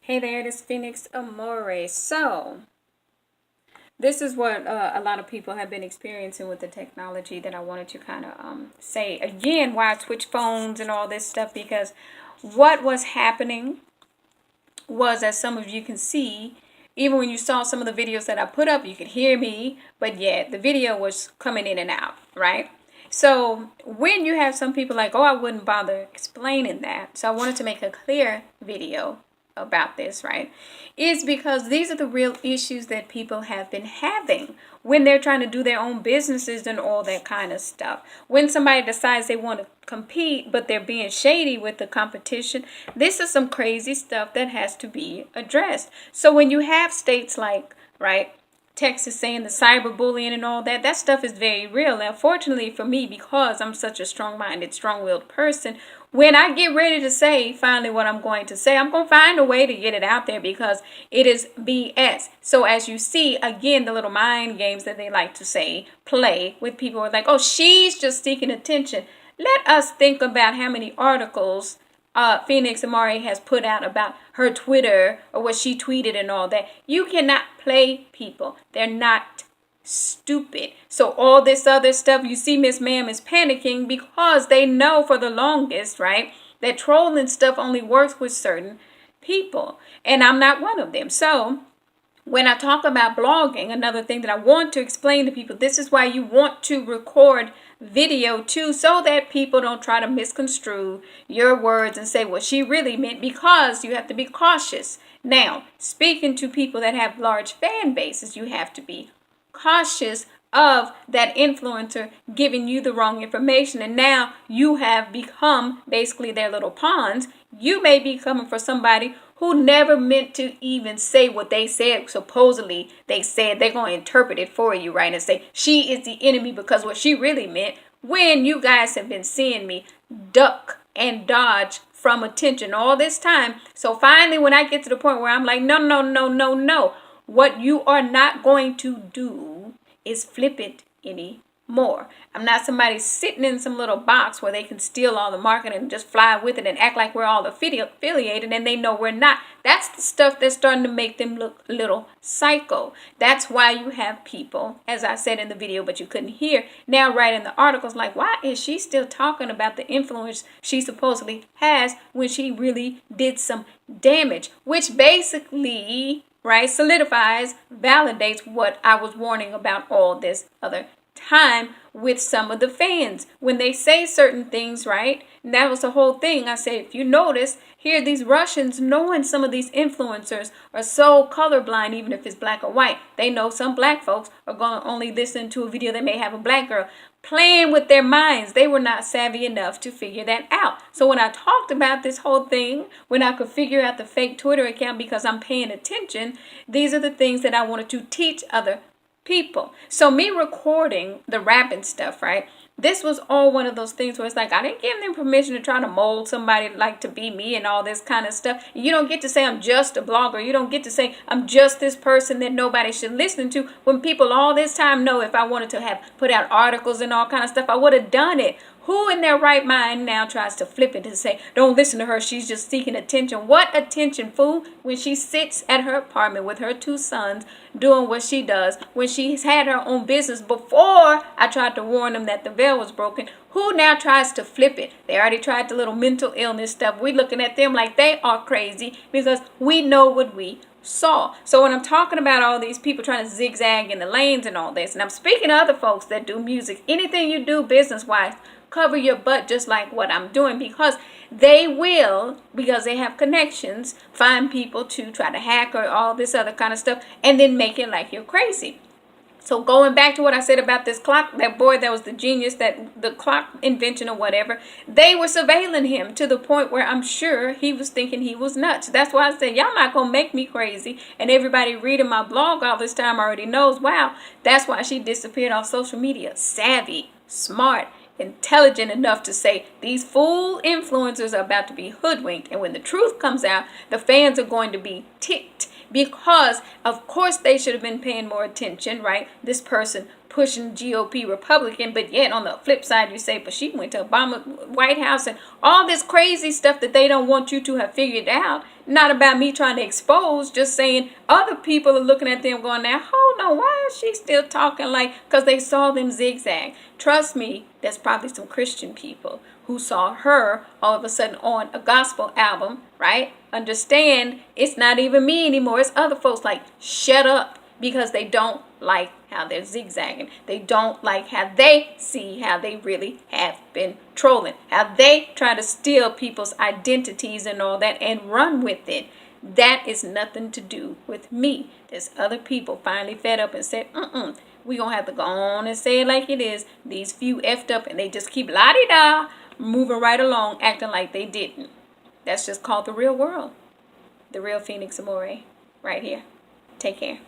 Hey there, this is Phoenix Amore. So, this is what a lot of people have been experiencing with the technology that I wanted to kind of say again why I switched phones and all this stuff, because what was happening was, as some of you can see, even when you saw some of the videos that I put up, you could hear me, but yet the video was coming in and out, right? So when you have some people like, oh, I wouldn't bother explaining that. So I wanted to make a clear video about this, right? Is because these are the real issues that people have been having when they're trying to do their own businesses and all that kind of stuff. When somebody decides they want to compete, but they're being shady with the competition, this is some crazy stuff that has to be addressed. So when you have states like, right, Texas saying the cyberbullying and all that, that stuff is very real. Now, fortunately for me, because I'm such a strong-minded, strong-willed person, when I get ready to say finally what I'm going to say, I'm going to find a way to get it out there because it is BS. So as you see, again, the little mind games that they like to say, play with people are like, oh, she's just seeking attention. Let us think about how many articles Phoenix Amore has put out about her Twitter or what she tweeted and all that. You cannot play people. They're not stupid. So all this other stuff, you see Miss Ma'am is panicking because they know for the longest, right, that trolling stuff only works with certain people. And I'm not one of them. So when I talk about blogging, another thing that I want to explain to people, this is why you want to record video too, so that people don't try to misconstrue your words and say what she really meant, because you have to be cautious. Now, speaking to people that have large fan bases, you have to be cautious of that influencer giving you the wrong information, and now you have become basically their little pawns. You may be coming for somebody who never meant to even say what they said. Supposedly they said, they're going to interpret it for you, right, and say she is the enemy because what she really meant, when you guys have been seeing me duck and dodge from attention all this time. So finally, when I get to the point where I'm like, no, no, no, no, no, what you are not going to do is flip it anymore. I'm not somebody sitting in some little box where they can steal all the marketing and just fly with it and act like we're all affiliated and they know we're not. That's the stuff that's starting to make them look a little psycho. That's why you have people, as I said in the video, but you couldn't hear, now writing the articles like, why is she still talking about the influence she supposedly has when she really did some damage? Which basically, right, solidifies, validates what I was warning about all this other time with some of the fans when they say certain things, right? And that was the whole thing. I said, if you notice, here these Russians, knowing some of these influencers are so colorblind, even if it's black or white, they know some black folks are going to only listen to a video that may have a black girl, playing with their minds. They were not savvy enough to figure that out. So when I talked about this whole thing, when I could figure out the fake Twitter account because I'm paying attention, these are the things that I wanted to teach other people. So me recording the rapping stuff, right, this was all one of those things where it's like, I didn't give them permission to try to mold somebody like to be me and all this kind of stuff. You don't get to say I'm just a blogger. You don't get to say I'm just this person that nobody should listen to, when people all this time know if I wanted to have put out articles and all kind of stuff, I would have done it. Who in their right mind now tries to flip it and say, don't listen to her, she's just seeking attention? What attention, fool? When she sits at her apartment with her two sons doing what she does, when she's had her own business before I tried to warn them that the veil was broken, who now tries to flip it? They already tried the little mental illness stuff. We looking at them like they are crazy because we know what we saw. So when I'm talking about all these people trying to zigzag in the lanes and all this, and I'm speaking to other folks that do music, anything you do business-wise, cover your butt just like what I'm doing, because they will, because they have connections, find people to try to hack or all this other kind of stuff and then make it like you're crazy. So going back to what I said about this clock, that boy that was the genius, that the clock invention or whatever, they were surveilling him to the point where I'm sure he was thinking he was nuts. That's why I said, y'all not going to make me crazy. And everybody reading my blog all this time already knows, wow, that's why she disappeared off social media. Savvy, smart, intelligent enough to say these fool influencers are about to be hoodwinked. And when the truth comes out, the fans are going to be ticked, because of course they should have been paying more attention, right? This person pushing GOP Republican, but yet on the flip side you say, but she went to Obama White House and all this crazy stuff that they don't want you to have figured out. Not about me trying to expose, just saying other people are looking at them going, now, hold on, why is she still talking like, because they saw them zigzag. Trust me, there's probably some Christian people who saw her all of a sudden on a gospel album, right? Understand, it's not even me anymore. It's other folks like, shut up, because they don't like how they're zigzagging. They don't like how they see how they really have been trolling, how they try to steal people's identities and all that and run with it. That is nothing to do with me. There's other people finally fed up and said, we gonna have to go on and say it like it is. These few effed up and they just keep la-di-da, moving right along, acting like they didn't. That's just called the real world. The real Phoenix Amore right here. Take care.